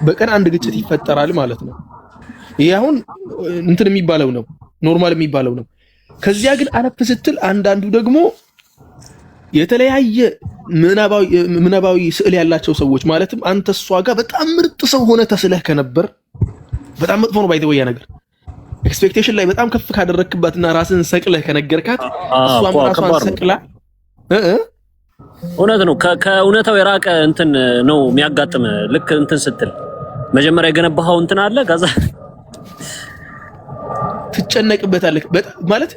በቀን አንድ ግጭት ይፈጠራል ማለት ነው። ይሄ አሁን እንትን የሚባለው ነው፣ ኖርማል የሚባለው ነው። ከዚያ ግን አለፍ ስትል አንዳንዱ ደግሞ የተለያየ ምናባዊ ስዕል ያላቸው ሰዎች ማለትም አንተ እሷ ጋር በጣም ምርጥ ሰው ሆነ ተስለህ ከነበር በጣም መጥፎ ነው ባይተወያ ነገር ኤክስፔክቴሽን ላይ በጣም ከፍ ካደረክባትና ራስን ሰቅለህ ከነገርካት እሷም ራሷን ሰቅላ እውነት ነው ከእውነታው የራቀ እንትን ነው የሚያጋጥም። ልክ እንትን ስትል መጀመሪያ የገነባኸው እንትን አለ ከዛ ትጨነቅበታለህ ማለት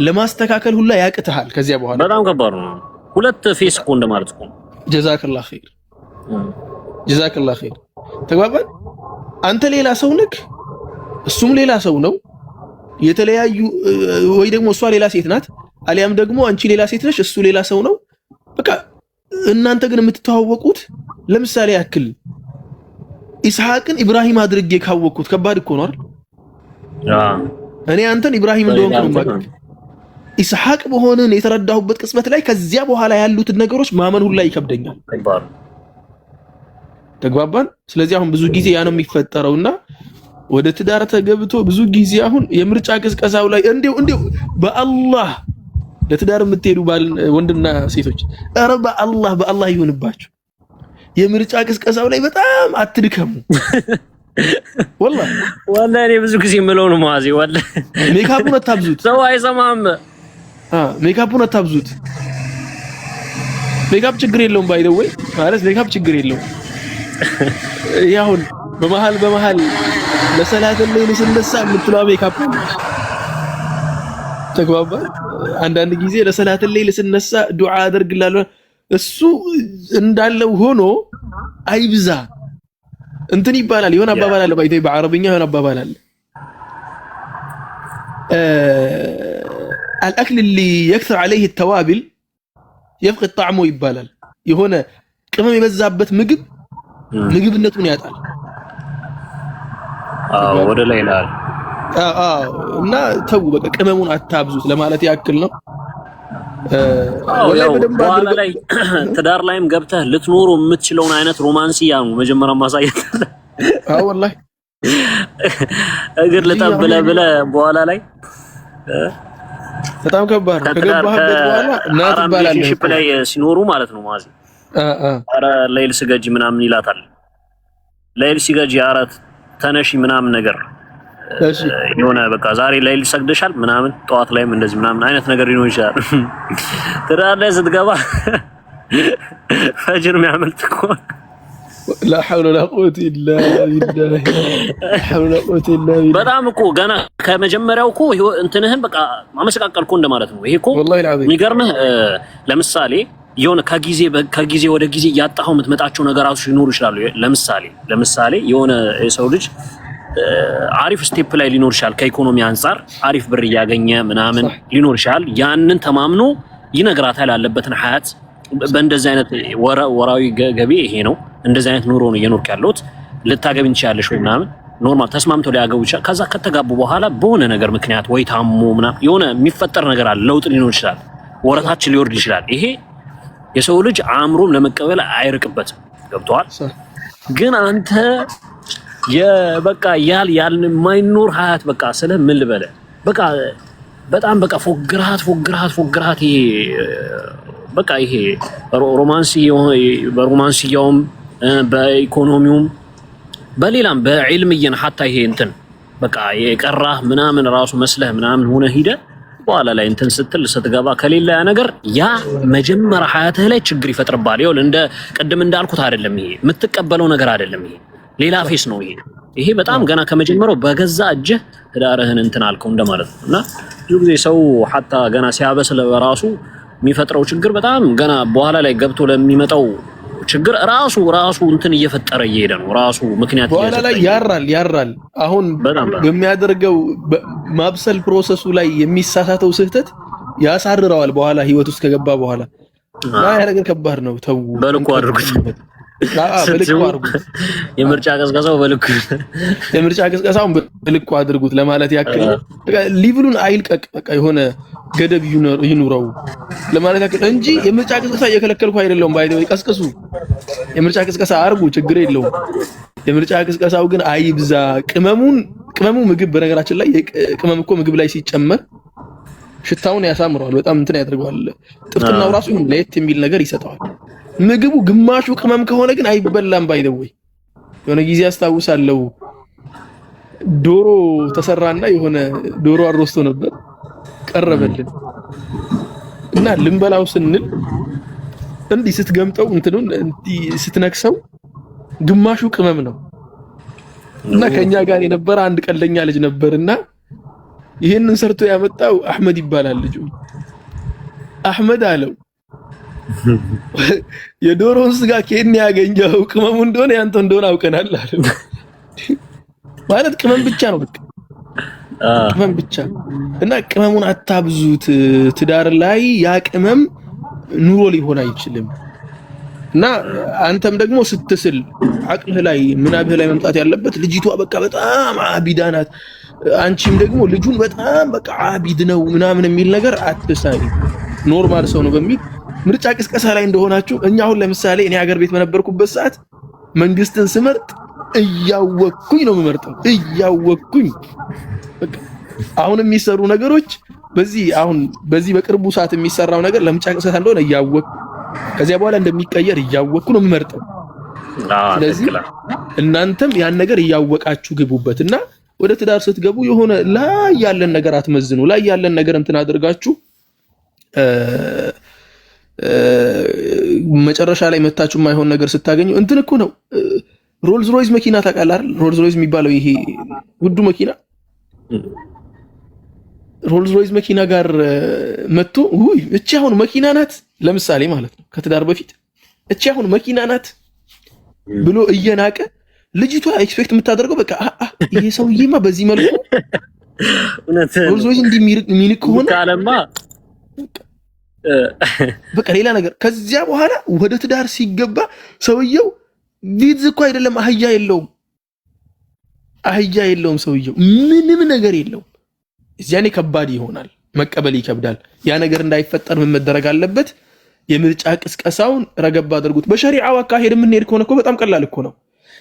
ለማስተካከል ሁላ ያቅትሃል። ከዚያ በኋላ በጣም ከባድ ነው። ሁለት ፌስ እኮ እንደማለት እኮ። ጀዛከላህ ኸይር ጀዛከላህ ኸይር። ተግባባን። አንተ ሌላ ሰው ነህ፣ እሱም ሌላ ሰው ነው። የተለያዩ ወይ ደግሞ እሷ ሌላ ሴት ናት፣ አሊያም ደግሞ አንቺ ሌላ ሴት ነሽ፣ እሱ ሌላ ሰው ነው። በቃ እናንተ ግን የምትተዋወቁት ለምሳሌ ያክል ኢስሐቅን ኢብራሂም አድርጌ ካወቅኩት ከባድ እኮ ነው አይደል? እኔ አንተን ኢብራሂም እንደሆንኩ ነው ማለት ኢስሐቅ በሆነን የተረዳሁበት ቅጽበት ላይ ከዚያ በኋላ ያሉትን ነገሮች ማመን ሁላ ይከብደኛል። ተግባባን። ስለዚህ አሁን ብዙ ጊዜ ያ ነው የሚፈጠረውና ወደ ትዳር ተገብቶ ብዙ ጊዜ አሁን የምርጫ ቅስቀሳው ላይ እንዴው በአላህ ለትዳር የምትሄዱ ወንድና ሴቶች ኧረ በአላህ ይሁንባችሁ የምርጫ ቅስቀሳው ላይ በጣም አትድከሙ። ወላሂ እኔ ብዙ ጊዜ የምለው ነው ማዚ ወላሂ ሜካፑን አታብዙት። ሰው አይሰማም። ሜካፑን አታብዙት። ሜካፕ ችግር የለውም ባይ ዘ ወይ ማለት ሜካፕ ችግር የለውም። ያሁን በመሃል ለሰላት ላይ ስንነሳ የምትለው ሜካፕ ተግባባ። አንዳንድ ጊዜ ለሰላት ላይ ስንነሳ ዱዓ አደርግላለሁ እሱ እንዳለው ሆኖ አይብዛ እንትን ይባላል። የሆነ አባባል አለ ባይተይ በአረብኛ የሆነ አባባል አለ الأكل اللي يكثر عليه التوابل يفقد طعمه ይባላል። የሆነ ቅመም የበዛበት ምግብነቱን ያጣል። ወደ ላይ ይላል። እና ተው በቃ ቅመሙን አታብዙት ለማለት ያክል ነው። በኋላ ላይ ትዳር ላይም ገብተህ ልትኖሩ የምትችለውን አይነት ሮማንሲያ ነው መጀመሪያ ማሳየት። ወላሂ እግር ልጠብለ በኋላ ላይ በጣም ከባድ ነው። ከገባህበት በኋላ እናት ይባላል ሺፕ ላይ ሲኖሩ ማለት ነው ማዚ ኧረ ሌሊት ስገጂ ምናምን ይላታል። ሌሊት ሲገጂ አራት ተነሺ ምናምን ነገር የሆነ በቃ ዛሬ ሌሊት ሰግደሻል ምናምን ጠዋት ላይም እንደዚህ ምናምን አይነት ነገር ሊኖር ይችላል። ትዳር ላይ ስትገባ ፈጅር የሚያመልጥ እኮ لا حول ولا قوة إلا بالله حول ولا قوة إلا بالله በጣም እኮ ገና ከመጀመሪያው እኮ እንትንህን በቃ ማመሰቃቀል እኮ እንደማለት ነው። ይሄ እኮ والله العظيم የሚገርምህ ለምሳሌ የሆነ ከጊዜ ወደ ጊዜ ያጣኸው የምትመጣቸው ነገራቶች ሊኖሩ ይችላሉ። ለምሳሌ የሆነ የሰው ልጅ አሪፍ ስቴፕ ላይ ሊኖር ይችላል። ከኢኮኖሚ አንፃር አሪፍ ብር እያገኘ ምናምን ሊኖር ይችላል። ያንን ተማምኖ ይነግራታል ያለበትን ሀያት በእንደዚህ አይነት ወራዊ ገቢ ይሄ ነው፣ እንደዚህ አይነት ኑሮ ነው እየኖርክ ያለሁት፣ ልታገቢ እንችያለሽ ወይ ምናምን ኖርማል ተስማምተው ሊያገቡ ይችላል። ከዛ ከተጋቡ በኋላ በሆነ ነገር ምክንያት ወይ ታሞ ምናምን የሆነ የሚፈጠር ነገር አለ፣ ለውጥ ሊኖር ይችላል፣ ወረታችን ሊወርድ ይችላል። ይሄ የሰው ልጅ አእምሮም ለመቀበል አይርቅበትም። ገብቶሃል? ግን አንተ የበቃ ያልን የማይኖር ሀያት በቃ ስለ ምን ልበለ በቃ በጣም በቃ ፎግራት ይሄ በቃ ይሄ በሮማንሲያውም በኢኮኖሚውም በሌላም በዕልምየን ሐታ ይሄ እንትን በቃ የቀራህ ምናምን ራሱ መስለህ ምናምን ሆነ ሂደ በኋላ ላይ እንትን ስትገባ ከሌላ ያ ነገር ያ መጀመሪያ ሀያትህ ላይ ችግር ይፈጥርባል። ይኸውልህ እንደ ቅድም እንዳልኩት አይደለም፣ ይሄ የምትቀበለው ነገር አይደለም። ይሄ ሌላ ፌስ ነው። ይሄ በጣም ገና ከመጀመሪያው በገዛ እጅህ ትዳርህን እንትን አልከው እንደማለት ነው። እና ብዙ ጊዜ ሰው ሐታ ገና ሲያበስል በራሱ የሚፈጥረው ችግር በጣም ገና በኋላ ላይ ገብቶ ለሚመጣው ችግር ራሱ እንትን እየፈጠረ እየሄደ ነው። ራሱ ምክንያት በኋላ ላይ ያራል። አሁን በሚያደርገው ማብሰል ፕሮሰሱ ላይ የሚሳሳተው ስህተት ያሳርረዋል። በኋላ ህይወት ውስጥ ከገባ በኋላ ያ ነገር ከባድ ነው። ተው በልኩ አድርጉት። በልኩ አድርጉት። የምርጫ ቅስቀሳው በልኩ በልኩ አድርጉት ለማለት ያክል ሊቭሉን አይልቀቅ። በቃ የሆነ ገደብ ይኑረው ለማለት ያክል እንጂ የምርጫ ቅስቀሳ እየከለከልኩ አይደለም። ባይደው ቀስቀሱ፣ የምርጫ ቅስቀሳ አድርጉ፣ ችግር የለውም። የምርጫ ቅስቀሳው ግን አይብዛ። ቅመሙ ምግብ በነገራችን ላይ ቅመም እኮ ምግብ ላይ ሲጨመር ሽታውን ያሳምረዋል፣ በጣም እንትን ያደርገዋል። ጥፍጥናው ራሱ ለየት የሚል ነገር ይሰጠዋል። ምግቡ ግማሹ ቅመም ከሆነ ግን አይበላም። ባይደው የሆነ ጊዜ አስታውሳለሁ ዶሮ ተሰራና የሆነ ዶሮ አሮስቶ ነበር ቀረበልን እና ልንበላው ስንል እንዲህ ስትገምጠው እንትኑን እንዲህ ስትነክሰው ግማሹ ቅመም ነው እና ከኛ ጋር የነበረ አንድ ቀልደኛ ልጅ ነበርና ይሄንን ሰርቶ ያመጣው አህመድ ይባላል ልጁ። አህመድ አለው የዶሮውን ስጋ ከኔ ያገኘው ቅመሙ እንደሆነ ያንተ እንደሆነ አውቀናል አለው። ማለት ቅመም ብቻ ነው በቃ ቅመም ብቻ እና ቅመሙን አታብዙት። ትዳር ላይ ያ ቅመም ኑሮ ሊሆን አይችልም። እና አንተም ደግሞ ስትስል አቅልህ ላይ ምናብህ ላይ መምጣት ያለበት ልጅቷ በቃ በጣም አቢዳ ናት፣ አንቺም ደግሞ ልጁን በጣም በቃ አቢድ ነው ምናምን የሚል ነገር አትሳይ። ኖርማል ሰው ነው በሚል ምርጫ ቅስቀሳ ላይ እንደሆናችሁ እኛ አሁን ለምሳሌ እኔ ሀገር ቤት በነበርኩበት ሰዓት መንግስትን ስመርጥ እያወቅኩኝ ነው የምመርጠው፣ እያወቅኩኝ በቃ አሁን የሚሰሩ ነገሮች በዚህ በቅርቡ ሰዓት የሚሰራው ነገር ለምርጫ ቅስቀሳ እንደሆነ እያወቅኩ ከዚያ በኋላ እንደሚቀየር እያወቅኩ ነው የምመርጠው። ስለዚህ እናንተም ያን ነገር እያወቃችሁ ግቡበትና ወደ ትዳር ስትገቡ የሆነ ላይ ያለን ነገር አትመዝኑ። ላይ ያለን ነገር እንትን አድርጋችሁ መጨረሻ ላይ መታችሁ የማይሆን ነገር ስታገኙ እንትን እኮ ነው። ሮልዝ ሮይዝ መኪና ታውቃለህ አይደል? ሮልዝ ሮይዝ የሚባለው ይሄ ውዱ መኪና ሮልዝ ሮይዝ መኪና ጋር መጥቶ እቺ አሁን መኪና ናት ለምሳሌ ማለት ነው ከትዳር በፊት እቺ አሁን መኪና ናት ብሎ እየናቀ ልጅቷ ኤክስፔክት የምታደርገው በቃ ይሄ ሰውዬማ በዚህ መልኩ ሮልዝ ሮይዝ እንዲሚርቅ ከሆነ ካለማ በቃ ሌላ ነገር። ከዚያ በኋላ ወደ ትዳር ሲገባ ሰውየው ቪዝ እኮ አይደለም አህያ የለውም ሰውየው ምንም ነገር የለውም። እዚያኔ ከባድ ይሆናል፣ መቀበል ይከብዳል። ያ ነገር እንዳይፈጠር ምን መደረግ አለበት? የምርጫ ቅስቀሳውን ረገብ አድርጉት። በሸሪዓው አካሄድ የምንሄድ ከሆነ እኮ በጣም ቀላል እኮ ነው።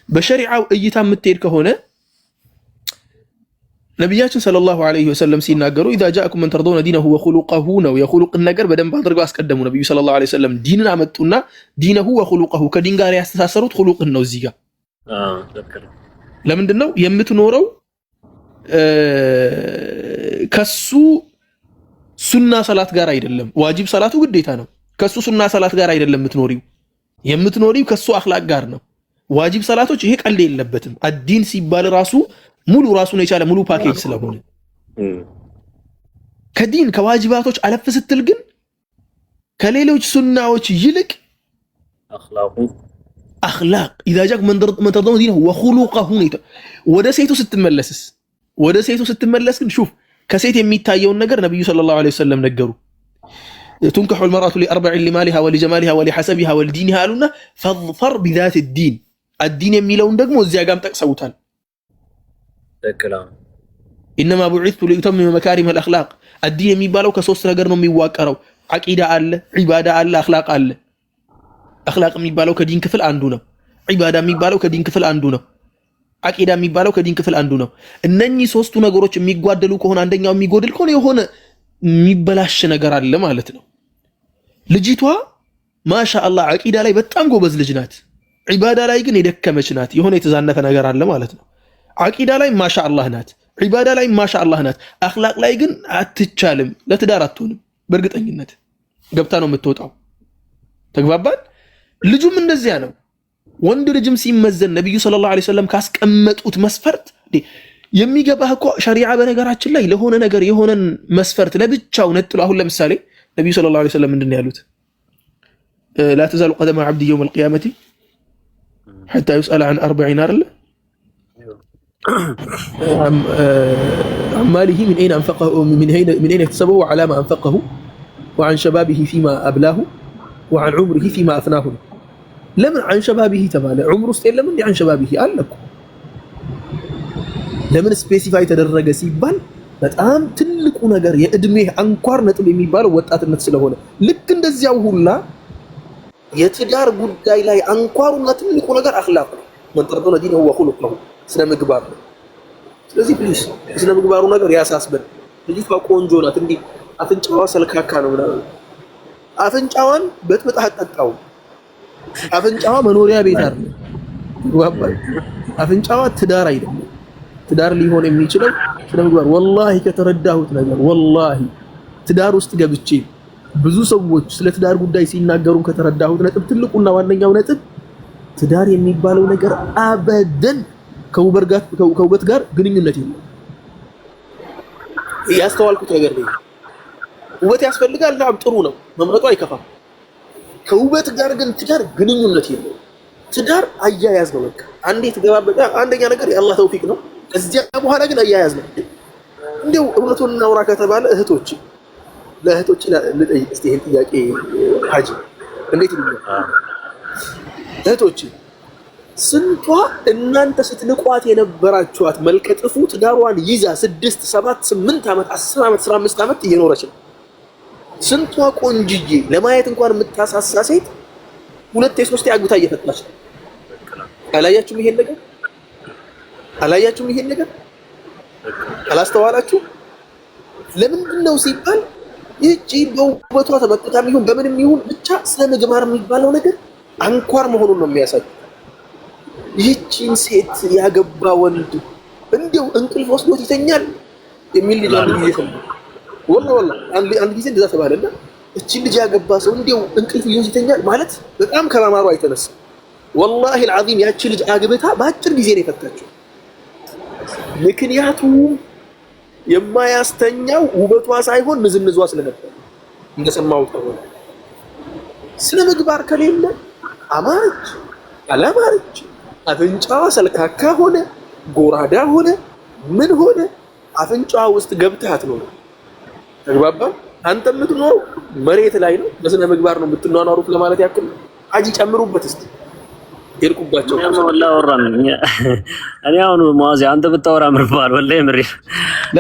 በሸሪዓው እይታ የምትሄድ ከሆነ ነብያችን ሰለላሁ ዐለይሂ ወሰለም ሲናገሩ ኢዛ ጃአኩም መን ተርዶነ ዲነሁ ወኹሉቀሁ ነው። የኹሉቅን ነገር በደንብ አድርገው አስቀደሙ ነብዩ ሰለላሁ ዐለይሂ ወሰለም። ዲንን አመጡና ዲነሁ ወኹሉቀሁ ከዲን ጋር ያስተሳሰሩት ኹሉቅን ነው። እዚህ ጋር ለምንድን ነው የምትኖረው? ከሱ ሱና ሰላት ጋር አይደለም። ዋጅብ ሰላቱ ግዴታ ነው። ከሱ ሱና ሰላት ጋር አይደለም የምትኖሪው ከሱ አኽላቅ ጋር ነው። ዋጅብ ሰላቶች ይሄ ቀልድ የለበትም። አዲን ሲባል ራሱ ሙሉ ራሱን የቻለ ሙሉ ፓኬጅ ስለሆነ ከዲን ከዋጅባቶች አለፍ ስትል ግን ከሌሎች ሱናዎች ይልቅ አኽላቅ ኢዛ ጃአኩም መን ተርዶነ ዲነሁ ወኹሉቀሁ ወደ ሴቱ ስትመለስ ግን ሹፍ ከሴት የሚታየውን ነገር ነብዩ ሰለላሁ ዐለይሂ ወሰለም ነገሩ። تنكح المرأة لأربع لمالها ولجمالها ولحسبها ولدينها አሉና فاظفر بذات الدين الدين የሚለውን ደግሞ እዚያ ጋርም ጠቅሰውታል። إنما بعثت لأتمم مكارم الأخلاق الدين የሚባለው ከሶስት ነገር ነው የሚዋቀረው። አቂዳ አለ፣ ዒባዳ አለ፣ አኽላቅ አለ። አኽላቅ የሚባለው ከዲን ክፍል አንዱ ነው። ዒባዳ የሚባለው ከዲን ክፍል አንዱ ነው። አቂዳ የሚባለው ከዲን ክፍል አንዱ ነው። እነኚህ ሶስቱ ነገሮች የሚጓደሉ ከሆነ አንደኛው የሚጎድል ከሆነ የሆነ የሚበላሽ ነገር አለ ማለት ነው። ልጅቷ ማሻአላህ አቂዳ ላይ በጣም ጎበዝ ልጅ ናት፣ ዒባዳ ላይ ግን የደከመች ናት። የሆነ የተዛነፈ ነገር አለ ማለት ነው። አቂዳ ላይ ማሻአላህ ናት፣ ዒባዳ ላይ ማሻአላህ ናት። አኽላቅ ላይ ግን አትቻልም፣ ለትዳር አትሆንም። በእርግጠኝነት ገብታ ነው የምትወጣው። ተግባባን? ልጁም እንደዚያ ነው። ወንድ ልጅም ሲመዘን ነብዩ ሰለላሁ ዐለይሂ ወሰለም ካስቀመጡት መስፈርት የሚገባህ እኮ ሸሪዓ በነገራችን ላይ ለሆነ ነገር የሆነን መስፈርት ለብቻው ነጥሎ አሁን ለምሳሌ ነብዩ ሰለላሁ ዐለይሂ ወሰለም ምንድን ያሉት? لا تزال قدم عبد يوم القيامة حتى يسأل عن 40 አይደለ? عن ماله من أين أنفقه من أين اكتسبه وعلى ما أنفقه وعن شبابه فيما أبلاه وعن عمره فيما أفناه ለምን አንሸባቢሂ ተባለ? ዑምር ውስጥ የለም እንዴ አንሸባቢሂ አለ እኮ። ለምን ስፔሲፋይ ተደረገ ሲባል በጣም ትልቁ ነገር የእድሜ አንኳር ነጥብ የሚባለው ወጣትነት ስለሆነ ልክ እንደዚያው ሁላ የትዳር ጉዳይ ላይ አንኳሩና ትልቁ ነገር አኽላቅ ነው። መን ተርዶነ ዲነሁ ወኹሉቀሁ ስነ ምግባር ነው። ስለዚህ ፕሊስ ስነ ምግባሩ ነገር ያሳስበን። ልጅቷ ቆንጆ ናት፣ እንዲህ አፍንጫዋ ሰልካካ ነው ምናምን፣ አፍንጫዋን በጥብጣ አጠጣው። አፍንጫዋ መኖሪያ ቤት አይደለም፣ ይዋባል። አፍንጫዋ ትዳር አይደለም። ትዳር ሊሆን የሚችለው ስነ ምግባር ወላሂ ከተረዳሁት ነገር ወላሂ ትዳር ውስጥ ገብቼ ብዙ ሰዎች ስለ ትዳር ጉዳይ ሲናገሩ ከተረዳሁት ነጥብ ትልቁና ዋነኛው ነጥብ ትዳር የሚባለው ነገር አበደን ከውበት ጋር ግንኙነት የለም። ያስተዋልኩት ነገር ነው። ውበት ያስፈልጋል፣ ናም ጥሩ ነው፣ መምረጡ አይከፋም። ከውበት ጋር ግን ትዳር ግንኙነት የለም። ትዳር አያያዝ ነው። በቃ አንዴ ትገባበታ አንደኛ ነገር የአላህ ተውፊቅ ነው። ከዚያ በኋላ ግን አያያዝ ነው። እንደው እውነቱን እናውራ ከተባለ እህቶች ለእህቶች ልጠይቅ እስቲ ይሄን ጥያቄ ሀጂ እንዴት ይሉኝ እህቶች ስንቷ እናንተ ስትንቋት የነበራችኋት መልከጥፉ ትዳሯን ይዛ 6 7 8 ዓመት 10 ዓመት 15 ዓመት እየኖረች ነው። ስንቷ ቆንጅዬ ለማየት እንኳን የምታሳሳ ሴት 2 3 አግብታ እየፈታች ነው። አላያችሁም ይሄን ነገር? አላያችሁም ይሄን ነገር? አላስተዋላችሁ? ለምንድን ነው ሲባል ይህቺ በውበቷ ተመቅታም ይሁን በምንም ይሁን ብቻ ስለ ምግባር የሚባለው ነገር አንኳር መሆኑን ነው የሚያሳይ። ይህቺን ሴት ያገባ ወንድ እንዲያው እንቅልፍ ወስዶት ይተኛል የሚል ልጅ አንድ ጊዜ ሰማሁ። ወላሂ አንድ ጊዜ እንደዛ ተባለና እቺን ልጅ ያገባ ሰው እንዲያው እንቅልፍ ይዞት ይተኛል ማለት በጣም ከማማሩ አይተነሳ። ወላሂ አልዓዚም ያቺ ልጅ አግብታ በአጭር ጊዜ ነው የፈታችው። ምክንያቱም የማያስተኛው ውበቷ ሳይሆን ንዝንዟ ስለነበር እንደሰማሁት ነው። ስለ ምግባር ከሌለ አማረች አላማረች አፍንጫዋ ሰልካካ ሆነ ጎራዳ ሆነ ምን ሆነ አፍንጫዋ ውስጥ ገብታት ነው። ተግባባ። አንተ የምትኖረው መሬት ላይ ነው፣ በስነ ምግባር ነው የምትኗኗሩት ለማለት ያክል አጂ ጨምሩበት እስቲ ይልቁባቸው ወላሂ ወራን እኔ አሁን ሙአዚ አንተ ብታወራ ምርባል ወላሂ ምሪ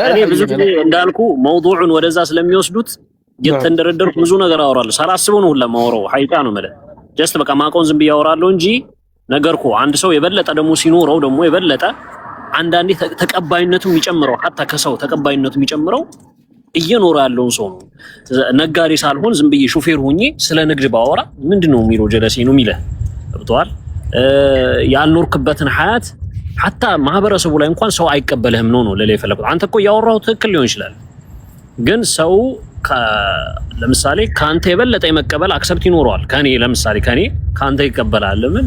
እኔ ብዙ ጊዜ እንዳልኩ መውዱዑን ወደዛ ስለሚወስዱት የተንደረደርኩ ብዙ ነገር አወራለሁ። ሳላስበው ነው ሁላ ማወራው ሐቂቃ ነው ማለት ጀስት በቃ ማቆን ዝም ብዬ አወራለሁ እንጂ ነገርኩ። አንድ ሰው የበለጠ ደግሞ ሲኖረው ደግሞ የበለጠ አንዳንዴ ተቀባይነቱ የሚጨምረው ሀታ ከሰው ተቀባይነቱ የሚጨምረው እየኖረ ያለውን ሰው ነው። ነጋዴ ሳልሆን ዝም ብዬ ሹፌር ሆኜ ስለ ንግድ ባወራ ምንድነው የሚለው ጀለሴ ነው የሚለ ገብቶሃል። ያልኖርክበትን ሀያት ሀታ ማህበረሰቡ ላይ እንኳን ሰው አይቀበልህም ነው ለሌላ የፈለኩት። አንተ እኮ ያወራው ትክክል ሊሆን ይችላል፣ ግን ሰው ለምሳሌ ካንተ የበለጠ የመቀበል አክሰፕት ይኖረዋል። ከኔ ለምሳሌ ከኔ ካንተ ይቀበላል። ለምን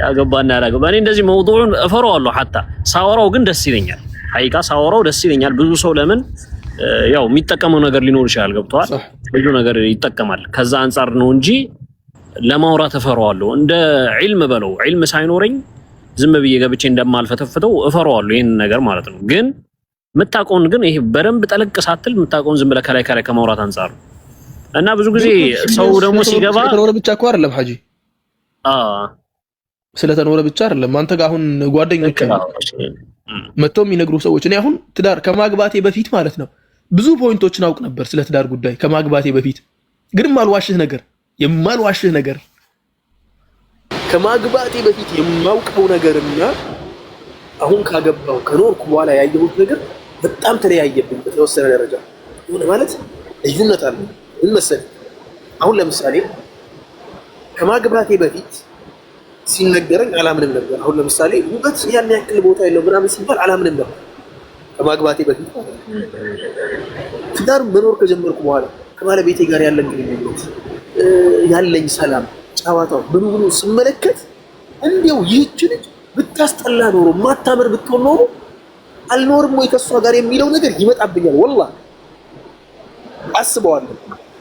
ያገባና ያላገባ እኔ እንደዚህ መውዱዑን እፈራዋለሁ። ሀታ ሳወራው ግን ደስ ይለኛል። ሐቂቃ ሳወራው ደስ ይለኛል። ብዙ ሰው ለምን ያው የሚጠቀመው ነገር ሊኖር ይችላል። ገብቷል። ብዙ ነገር ይጠቀማል። ከዛ አንፃር ነው እንጂ ለማውራት እፈራዋለሁ። እንደ ዒልም በለው ዒልም ሳይኖረኝ ዝም ብዬ ገብቼ እንደማልፈተፍተው እፈራዋለሁ ይሄን ነገር ማለት ነው። ግን የምታውቀውን ግን ይሄ በደንብ ጠለቅ ሳትል የምታውቀውን ዝም ብለህ ከላይ ከላይ ከማውራት አንፃር እና ብዙ ጊዜ ሰው ደግሞ ሲገባ ስለተኖረ ብቻ እኮ አይደለም ሐጂ ስለተኖረ ብቻ አይደለም። አንተ ጋር አሁን ጓደኞች መጥተው የሚነግሩ ሰዎች እኔ አሁን ትዳር ከማግባቴ በፊት ማለት ነው ብዙ ፖይንቶችን አውቅ ነበር ስለ ትዳር ጉዳይ ከማግባቴ በፊት። ግን የማልዋሽህ ነገር ከማግባቴ በፊት የማውቀው ነገርና አሁን ካገባው ከኖርኩ በኋላ ያየሁት ነገር በጣም ተለያየብኝ በተወሰነ ደረጃ። ሆነ ማለት ልዩነት አለ። ምን መሰለህ አሁን ለምሳሌ ከማግባቴ በፊት ሲነገረኝ አላምንም ነበር። አሁን ለምሳሌ ውበት ያን ያክል ቦታ የለው ምናምን ሲባል አላምንም ነበር ከማግባቴ በፊት። ትዳር መኖር ከጀመርኩ በኋላ ከባለቤቴ ጋር ያለን ግንኙነት ያለኝ ሰላም ጫዋታው ብሉ ስመለከት እንዲያው ይህች ልጅ ብታስጠላ ኖሮ ማታምር ብትሆን ኖሮ አልኖርም ወይ ከሷ ጋር የሚለው ነገር ይመጣብኛል። ወላሂ አስበዋለሁ።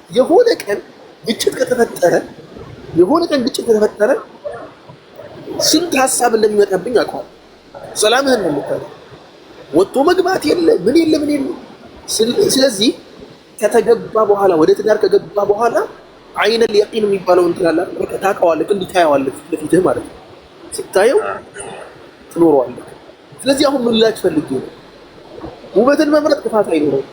የሆነ ቀን ግጭት ከተፈጠረ ስንት ሀሳብ እንደሚመጣብኝ አውቀዋለሁ። ሰላምህን ነው የምታለው። ወጥቶ መግባት የለ ምን የለ። ስለዚህ ከተገባ በኋላ ወደ ትዳር ከገባ በኋላ አይነል የቂን የሚባለው እንትን አለ በቃ ታውቀዋለህ፣ እንዲህ ታየዋለህ ለፊትህ ማለት ነው። ስታየው ትኖረዋለህ። ስለዚህ አሁን ምን ልላችሁ ፈልጌ ነው፣ ውበትን መምረጥ ጥፋት አይኖረውም።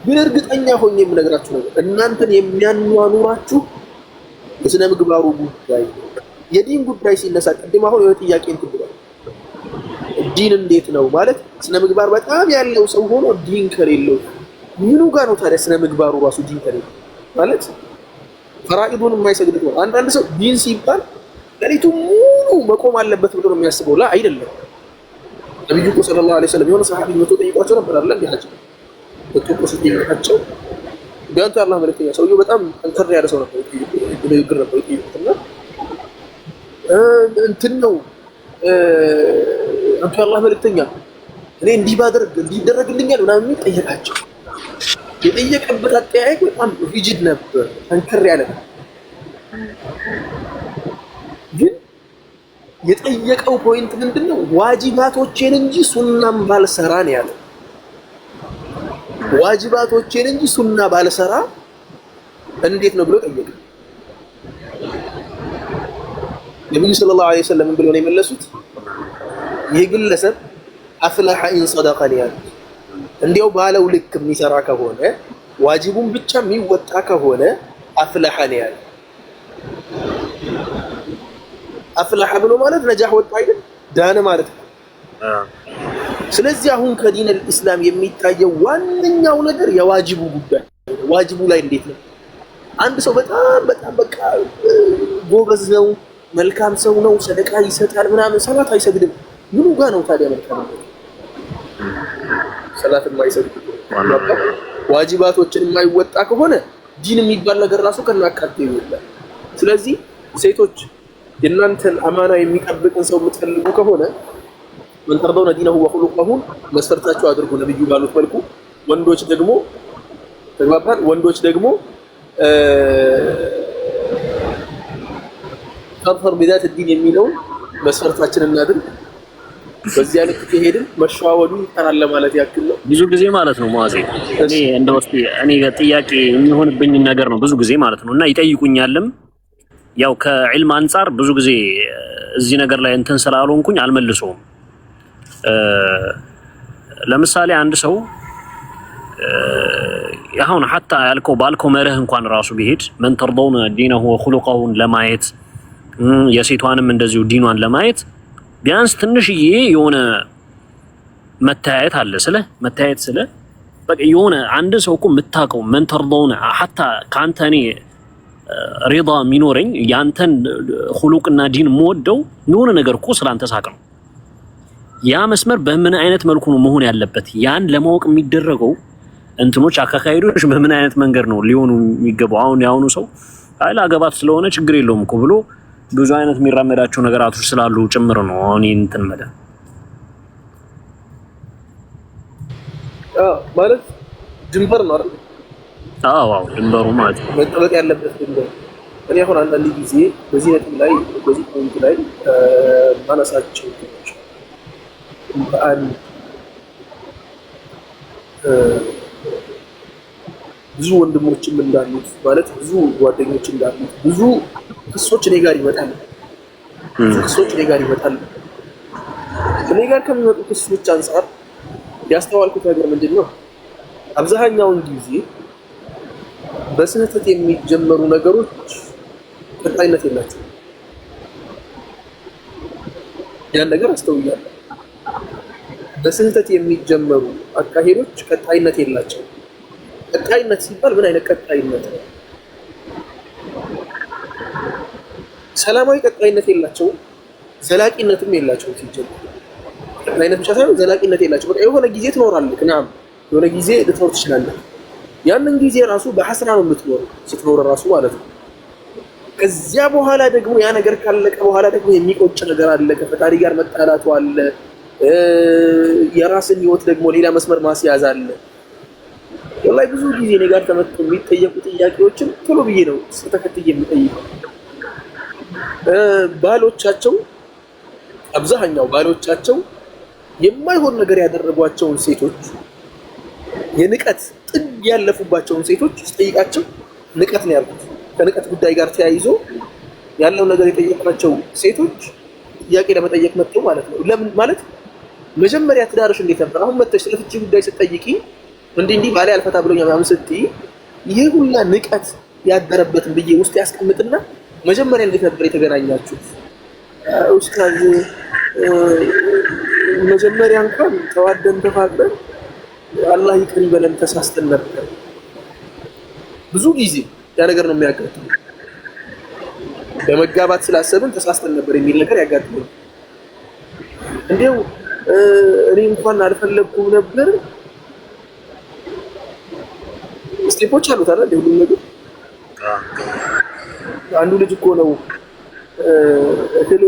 ግን እርግጠኛ ሆኜ የምነግራችሁ ነገር እናንተን የሚያኗኑራችሁ የስነ ምግባሩ ጉዳይ፣ የዲን ጉዳይ ሲነሳ ቅድም አሁን የሆነ ጥያቄ እንትን ብሏል። ዲን እንዴት ነው ማለት ስነ ምግባር በጣም ያለው ሰው ሆኖ ዲን ከሌለው ምኑ ጋር ነው ታዲያ ስነ ምግባሩ ራሱ ዲን ከሌለው ማለት? ፈራኢዱን የማይሰግድ ነው። አንዳንድ ሰው ዲን ሲባል ለሊቱ ሙሉ መቆም አለበት ብሎ ነው የሚያስበው። ላ አይደለም። ነብዩ ሰለላሁ ዐለይሂ ወሰለም የሆነ ሰሃቢ መጥቶ ጠይቋቸው ነበር አይደል? እንዲያቸው በጥቁ ሲጠይቃቸው ቢያንተ አላህ መልእክተኛ፣ ሰውየው በጣም ጠንከር ያለ ሰው ነበር፣ ንግግር ነበር ይጠይቁትና እንትን ነው አንተ አላህ መልእክተኛ እኔ እንዲህ ባደርግ እንዲህ ይደረግልኛል ምናምን ጠየቃቸው። የጠየቀበት አጠያየቅ በጣም ሪጂድ ነበር፣ ጠንከር ያለ ነው። ግን የጠየቀው ፖይንት ምንድነው? ዋጅባቶቼን እንጂ ሱናም ባልሰራ ነው ያለው። ዋጅባቶቼን እንጂ ሱና ባልሰራ እንዴት ነው ብሎ ጠየቀ። ነብዩ ሰለላሁ ዐለይሂ ወሰለም ብለው ነው የመለሱት፣ ይህ ግለሰብ አፍለሐ ኢን ሰደቀኒ ያለ እንዲያው ባለው ልክ የሚሰራ ከሆነ ዋጅቡን ብቻ የሚወጣ ከሆነ አፍለሐ ነው ያለ። አፍለሐ ብሎ ማለት ነጃህ ወጣ አይደል? ዳነ ማለት ነው። ስለዚህ አሁን ከዲን አልኢስላም የሚታየው ዋነኛው ነገር የዋጅቡ ጉዳይ። ዋጅቡ ላይ እንዴት ነው አንድ ሰው በጣም በቃ ጎበዝ ነው፣ መልካም ሰው ነው፣ ሰደቃ ይሰጣል ምናምን፣ ሰላት አይሰግድም። ምኑ ጋር ነው ታዲያ መልካም ነው? ሰላት የማይሰግድ ዋጅባቶችን የማይወጣ ከሆነ ዲን የሚባል ነገር ራሱ ከናካቴው ይወጣል። ስለዚህ ሴቶች የእናንተን አማና የሚጠብቅን ሰው የምትፈልጉ ከሆነ من ترضون دينه وخلقه መስፈርታችሁ አድርጉ ነብዩ ባሉት መልኩ። ወንዶች ደግሞ ተግባባን። ወንዶች ደግሞ ተርፈር بذات الدين የሚለው መስፈርታችንን እናድርግ። በዚያ ልክ ከሄድን መሸዋወዱ ይተናል ለማለት ያክል ነው። ብዙ ጊዜ ማለት ነው ሙአዜ እኔ እንደውስጥ እኔ ጥያቄ የሚሆንብኝ ነገር ነው ብዙ ጊዜ ማለት ነው። እና ይጠይቁኛልም ያው ከዕልም አንፃር ብዙ ጊዜ እዚህ ነገር ላይ እንትን ስላልሆንኩኝ አልመልሰውም። ለምሳሌ አንድ ሰው አሁን ሐታ ያልከው ባልከው መርህ እንኳን ራሱ ቢሄድ من ترضون دينه وخلقه ለማየት የሴቷንም እንደዚሁ ዲኗን ለማየት ቢያንስ ትንሽዬ የሆነ መታየት አለ። መታየት በቃ የሆነ አንድ ሰው እኮ የምታውቀው من ترضون ሐታ ካንተ እኔ ሪዳ የሚኖረኝ ያንተን خلقና ዲን የምወደው የሆነ ነገር እኮ ስላንተ ሳቅ ነው። ያ መስመር በምን አይነት መልኩ ነው መሆን ያለበት? ያን ለማወቅ የሚደረገው እንትኖች አካካይዶች በምን አይነት መንገድ ነው ሊሆኑ የሚገባው? አሁን ያውኑ ሰው አይላ አገባት ስለሆነ ችግር የለውም እኮ ብሎ ብዙ አይነት የሚራመዳቸው ነገራቶች ስላሉ ጭምር ነው አሁን እንትን ማለት ድንበር ነው አይደል? አዎ ድንበሩ ማለት ነው መጠበቅ ያለበት ድንበር። እኔ አሁን አንዳንድ ጊዜ በዚህ ነጥብ ላይ በዚህ ፖይንት ላይ ማነሳቸው በአንድ ብዙ ወንድሞችም እንዳሉት ማለት ብዙ ጓደኞች እንዳሉት ብዙ ክሶች እኔ ጋር ይመጣሉ። እኔ ጋር ከሚመጡ ክሶች አንፃር ያስተዋልኩት ነገር ምንድን ነው? አብዛኛውን ጊዜ በስህተት የሚጀመሩ ነገሮች ቀጣይነት የላቸውም። ያን ነገር አስተውያለሁ። በስህተት የሚጀመሩ አካሄዶች ቀጣይነት የላቸውም። ቀጣይነት ሲባል ምን አይነት ቀጣይነት ነው? ሰላማዊ ቀጣይነት የላቸውም፣ ዘላቂነትም የላቸውም። ሲጀምር ቀጣይነት ብቻ ሳይሆን ዘላቂነት የላቸውም። በቃ የሆነ ጊዜ ትኖራለህ፣ ናም የሆነ ጊዜ ልትኖር ትችላለህ። ያንን ጊዜ ራሱ በሐስራ ነው የምትኖር ስትኖር ራሱ ማለት ነው። ከዚያ በኋላ ደግሞ ያ ነገር ካለቀ በኋላ ደግሞ የሚቆጭ ነገር አለ፣ ከፈጣሪ ጋር መጣላቱ አለ፣ የራስን ህይወት ደግሞ ሌላ መስመር ማስያዝ አለ። ወላሂ ብዙ ጊዜ እኔ ጋር ተመጥተው የሚጠየቁ ጥያቄዎችን ቶሎ ብዬ ነው ተከትዬ የምጠይቀው። ባሎቻቸው አብዛኛው ባሎቻቸው የማይሆን ነገር ያደረጓቸውን ሴቶች የንቀት ጥግ ያለፉባቸውን ሴቶች ስጠይቃቸው ንቀት ነው ያልኩት። ከንቀት ጉዳይ ጋር ተያይዞ ያለው ነገር የጠየቅናቸው ሴቶች ጥያቄ ለመጠየቅ መጥተው ማለት ነው። ለምን ማለት መጀመሪያ ትዳርሽ እንዴት ነበር? አሁን መጥተሽ ስለ ፍቺ ጉዳይ ስትጠይቂ እንዲህ ባሌ አልፈታ ብሎኛል ምናምን ስትይ ይህ ሁላ ንቀት ያደረበትን ብዬ ውስጥ ያስቀምጥና መጀመሪያ እንዴት ነበር የተገናኛችሁት? ኡስታዝ መጀመሪያ እንኳን ተዋደን ተፋቅረን አላህ ይቅር ይበለን ተሳስተን ነበር። ብዙ ጊዜ ያ ነገር ነው የሚያጋጥመው። በመጋባት ስላሰብን ተሳስተን ነበር የሚል ነገር ያጋጥመው። እንዴው እኔ እንኳን አልፈለኩም ነበር። ስቴፖች አሉት አይደል? ሁሉም ነገር አንዱ ልጅ እኮ ነው እከሌ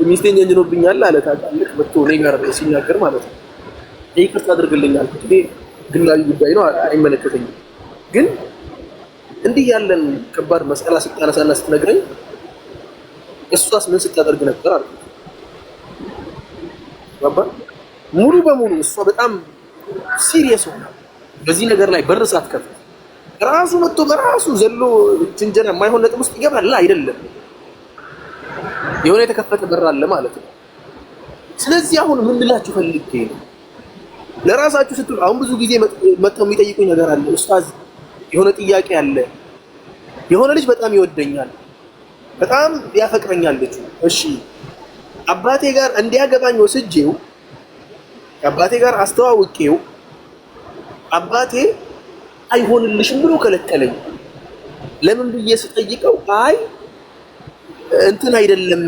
ሚስቴን ጀንጅኖብኛል አለ። ታውቃለህ መጥቶ እኔ ጋር ሲናገር ማለት ነው። ይቅርታ አድርግልኛል። ይሄ ግላዊ ጉዳይ ነው አይመለከተኝም። ግን እንዲህ ያለን ከባድ መስአላ ስታነሳና ስትነግረኝ እሷስ ምን ስታደርግ ነበር አልኩት። ሙሉ በሙሉ እሷ በጣም ሲሪየስ ሆና በዚህ ነገር ላይ በር ሳትከፍት ራሱ መጥቶ በራሱ ዘሎ ጅንጀና የማይሆን ነጥብ ውስጥ ይገባል አይደለም። የሆነ የተከፈተ በር አለ ማለት ነው። ስለዚህ አሁን ምን ልላችሁ ፈልጌ ነው ለራሳችሁ ስትሉ አሁን ብዙ ጊዜ መጥተው የሚጠይቁኝ ነገር አለ። ኡስታዝ የሆነ ጥያቄ አለ። የሆነ ልጅ በጣም ይወደኛል፣ በጣም ያፈቅረኛል ልጁ። እሺ አባቴ ጋር እንዲያገባኝ ወስጄው አባቴ ጋር አስተዋውቄው አባቴ አይሆንልሽም ብሎ ከለከለኝ። ለምን ብዬ ስጠይቀው አይ እንትን አይደለም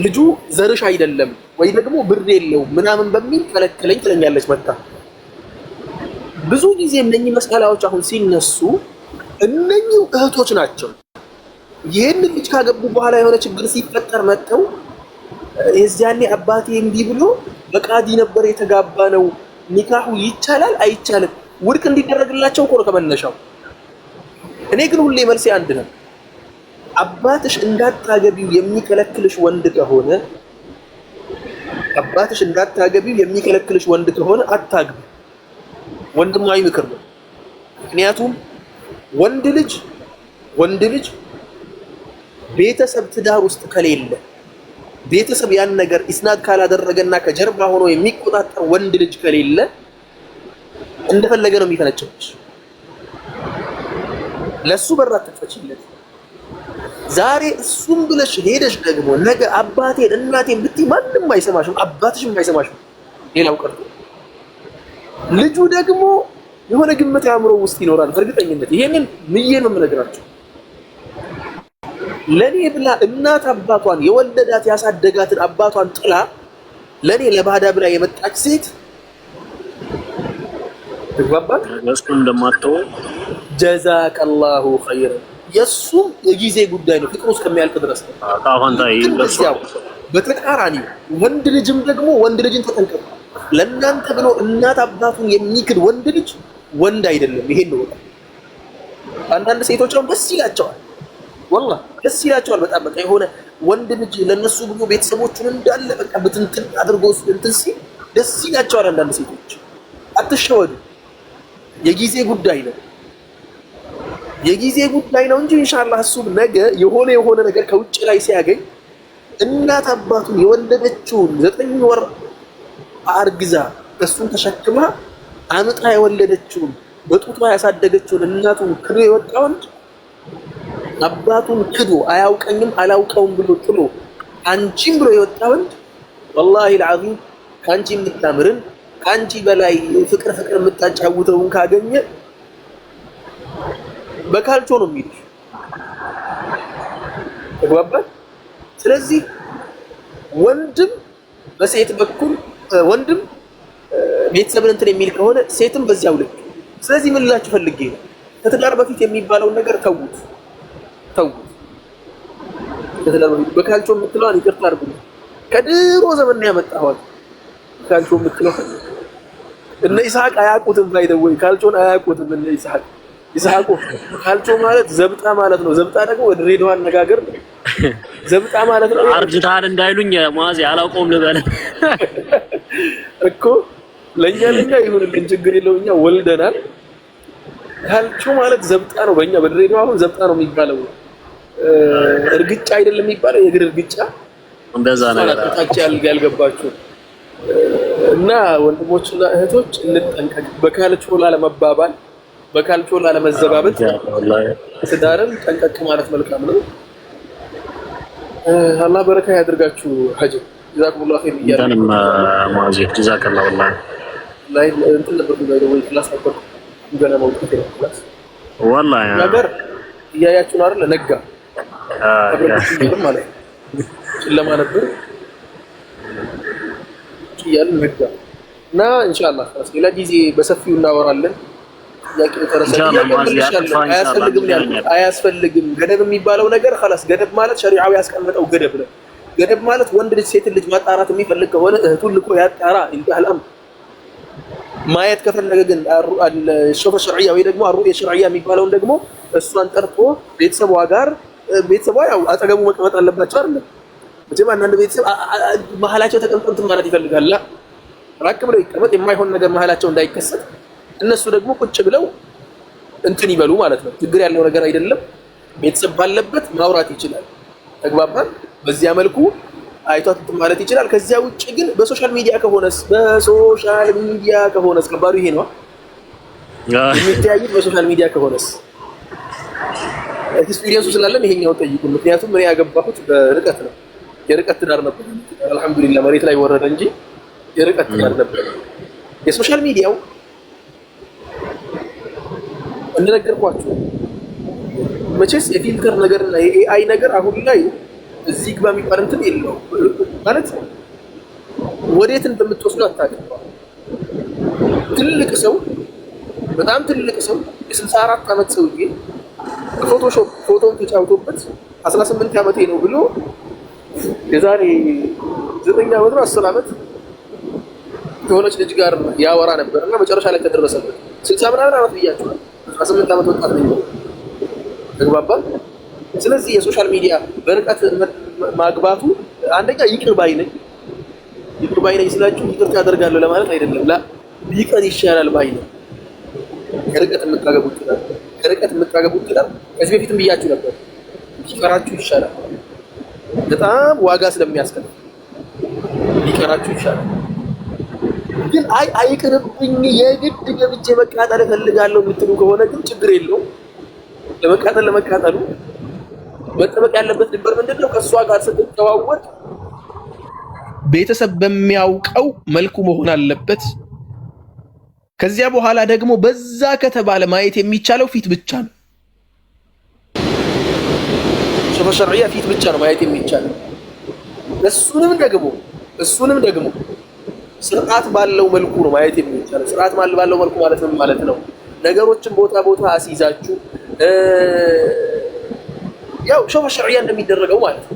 ልጁ ዘርሽ አይደለም ወይ ደግሞ ብር የለው ምናምን በሚል ከለከለኝ ትለኛለች መጣ። ብዙ ጊዜ እነኚህ መስአላዎች አሁን ሲነሱ እነኚህ እህቶች ናቸው ይሄንን ልጅ ካገቡ በኋላ የሆነ ችግር ሲፈጠር መጥተው የዚያኔ አባቴ እንዲህ ብሎ በቃዲ ነበር የተጋባ ነው ኒካሁ ይቻላል አይቻልም ውድቅ እንዲደረግላቸው እኮ ነው ከመነሻው። እኔ ግን ሁሌ መልሴ አንድ ነው። አባትሽ እንዳታገቢው የሚከለክልሽ ወንድ ከሆነ አባትሽ እንዳታገቢው የሚከለክልሽ ወንድ ከሆነ አታግቢ። ወንድማዊ ምክር ነው። ምክንያቱም ወንድ ልጅ ቤተሰብ ትዳር ውስጥ ከሌለ ቤተሰብ ያን ነገር ኢስናድ ካላደረገና ከጀርባ ሆኖ የሚቆጣጠር ወንድ ልጅ ከሌለ እንደፈለገ ነው የሚፈነጨውሽ። ለሱ በር አትክፈችለት። ዛሬ እሱም ብለሽ ሄደሽ ደግሞ ነገ አባቴን እናቴን ብትይ ማንም አይሰማሽም፣ አባትሽም አይሰማሽም። ሌላው ቀርቶ ልጁ ደግሞ የሆነ ግምት አእምሮ ውስጥ ይኖራል በእርግጠኝነት። ይሄንን ምዬ ነው የምነግራቸው። ለኔ ብላ እናት አባቷን የወለዳት ያሳደጋትን አባቷን ጥላ ለኔ ለባዳ ብላ የመጣች ሴት ተግባባን መስኩን እንደማተው ጀዛከላሁ ኸይረን። የሱም የጊዜ ጉዳይ ነው ፍቅሩ እስከሚያልቅ ድረስ ነው። ታፋንታይ እንደዚያው በተቃራኒ ወንድ ልጅም ደግሞ ወንድ ልጅን ተጠንቀቁ። ለእናንተ ብሎ እናት አባቱን የሚክድ ወንድ ልጅ ወንድ አይደለም። ይሄን ነው አንዳንድ ሴቶች ነው ደስ ይላቸዋል፣ ወላሂ ደስ ይላቸዋል በጣም በቃ የሆነ ወንድ ልጅ ለነሱ ብሎ ቤተሰቦቹን እንዳለ በቃ በትንትን አድርጎ እንትን ሲል ደስ ይላቸዋል አንዳንድ ሴቶች። አትሸወዱ። የጊዜ ጉዳይ ነው፣ የጊዜ ጉዳይ ነው እንጂ ኢንሻአላህ እሱ ነገ የሆነ ነገር ከውጭ ላይ ሲያገኝ እናት አባቱን የወለደችውን 9 ወር አርግዛ እሱን ተሸክማ አምጣ የወለደችውን በጡቷ ያሳደገችውን እናቱን ክዶ የወጣውን አባቱን ክዶ አያውቀኝም አላውቀውም ብሎ ጥሎ አንቺም ብሎ የወጣውን ወላሂ العظيم ካንቺ የምታምርን ካንቺ በላይ ፍቅር የምታጫውተውን ካገኘ በካልቾ ነው የሚልሽ። ተግባባን። ስለዚህ ወንድም በሴት በኩል ወንድም ቤተሰብን እንትን የሚል ከሆነ ሴትም በዚያው ልክ። ስለዚህ ምን ልላችሁ ፈልጌ ነው ከትዳር በፊት የሚባለውን ነገር ተውት። ከትዳር በፊት በካልቾ የምትለዋን ይቅርታ አድርጉልኝ፣ ከድሮ ዘመን ነው ያመጣኋት። ካልቾ የምትለው እነ ይስሐቅ አያውቁትም፣ ባይደወይ ካልቾን አያውቁትም እነ ይስሐቅ ካልቾ ማለት ዘብጣ ማለት ነው። ዘብጣ ደግሞ ድሬዳዋ አነጋገር ነው። ዘብጣ ማለት ነው። አርጅታል እንዳይሉኝ ሙአዚ አላውቀውም ልበል እኮ ለኛ ይሁንልን ችግር የለውም። እኛ ወልደናል። ካልቾ ማለት ዘብጣ ነው። በእኛ በድሬዳዋ አሁን ዘብጣ ነው የሚባለው። እርግጫ አይደለም የሚባለው፣ የእግር እርግጫ እንደዛ ነገር ታች ያልገባችሁ እና ወንድሞችና እህቶች እንጠንቀቅ። በካልቾ ላለመባባል፣ በካልቾ ላለመዘባበት ትዳርን ጠንቀቅ ማለት መልካም ነው። አላህ በረካ ያድርጋችሁ። ሀጂ ጀዛኩሙላሁ ኸይር ይያል ደንም ማዚክ ጀዛከላሁ ወላሂ ላይ እንትን ነበር ወይ ክላስ ነበር ገና መውጣት ነው ክላስ ወላሂ ነገር እያያችሁ ነው አይደል? ነጋ ተብሎ ማለት ጨለማ ነበር ይያል ነጋ እና ኢንሻአላህ ሌላ ጊዜ በሰፊው እናወራለን። አያስፈልግም ገደብ የሚባለው ነገር خلاص ገደብ ማለት ሸሪዓው ያስቀመጠው ገደብ ነው። ገደብ ማለት ወንድ ልጅ ሴት ልጅ ማጣራት የሚፈልግ ከሆነ እህቱን ልኮ ያጣራ እንታለም ማየት ከፈለገ ግን ሹፈ ሸርዒያ ወይ ደግሞ አሩየ ሸርዒያ የሚባለውን ደግሞ እሷን ጠርቶ ቤተሰቧ ጋር ቤተሰቧ ያው አጠገቡ መቀመጥ አለባቸው አይደል? መቼም አንዳንድ ቤተሰብ መሀላቸው ተቀምጦ እንትን ማለት ይፈልጋል። ራቅ ብለው ይቀመጥ የማይሆን ነገር መሀላቸው እንዳይከሰት እነሱ ደግሞ ቁጭ ብለው እንትን ይበሉ ማለት ነው። ችግር ያለው ነገር አይደለም። ቤተሰብ ባለበት ማውራት ይችላል። ተግባባን። በዚያ መልኩ አይቷት ማለት ይችላል። ከዚያ ውጭ ግን በሶሻል ሚዲያ ከሆነስ ከባዱ ይሄ ነው የሚተያዩት። በሶሻል ሚዲያ ከሆነስ ኤክስፒሪየንሱ ስላለን ይሄኛው ጠይቁ። ምክንያቱም እኔ ያገባሁት በርቀት ነው። የርቀት ትዳር ነበር። አልሐምዱሊላህ መሬት ላይ ወረደ እንጂ የርቀት ትዳር ነበር። የሶሻል ሚዲያው እንደነገርኳችሁ መቼስ የፊልተር ነገርና የኤአይ ነገር አሁን ላይ እዚህ ግባ የሚባል እንትን የለውም ማለት ወዴት እንደምትወስዱ አታውቅም። ትልቅ ሰው በጣም ትልቅ ሰው የ64 ዓመት ሰውዬ ፎቶሾፕ ፎቶን ተጫውቶበት 18 ዓመቴ ነው ብሎ የዛሬ 9 ዓመት ነው 10 ዓመት ከሆነች ልጅ ጋር ያወራ ነበርና መጨረሻ ላይ ተደረሰበት። 60 ምናምን ዓመት ብያችኋል። 18 ዓመት ወጣት ነኝ ተግባባ። ስለዚህ የሶሻል ሚዲያ በርቀት ማግባቱ አንደኛ ይቅር ባይ ነኝ ስላችሁ ይቅርታ ያደርጋለሁ ለማለት አይደለም። ቢቀር ይሻላል ባይ ነኝ። ከርቀት የምታገቡት ትዳር ከዚህ በፊትም ብያችሁ ነበር፣ ቢቀራችሁ ይሻላል። በጣም ዋጋ ስለሚያስከፍል ቢቀራችሁ ይሻላል። ግን አይቅርብኝ የግድ ገብቼ መቃጠል እፈልጋለሁ የምትሉ ከሆነ ግን ችግር የለውም። ለመቃጠሉ መጠበቅ ያለበት ድንበር ምንድነው? ከእሷ ጋር ስትተዋወቅ ቤተሰብ በሚያውቀው መልኩ መሆን አለበት። ከዚያ በኋላ ደግሞ በዛ ከተባለ ማየት የሚቻለው ፊት ብቻ ነው። ሹፈ ሸርዒያ ፊት ብቻ ነው ማየት የሚቻለው። እሱንም ደግሞ ስርዓት ባለው መልኩ ነው ማየት የሚቻለው። ስርዓት ባለው መልኩ ማለት ምን ማለት ነው? ነገሮችን ቦታ አስይዛችሁ ያው ሹፈ ሸርዒያ እንደሚደረገው ማለት ነው።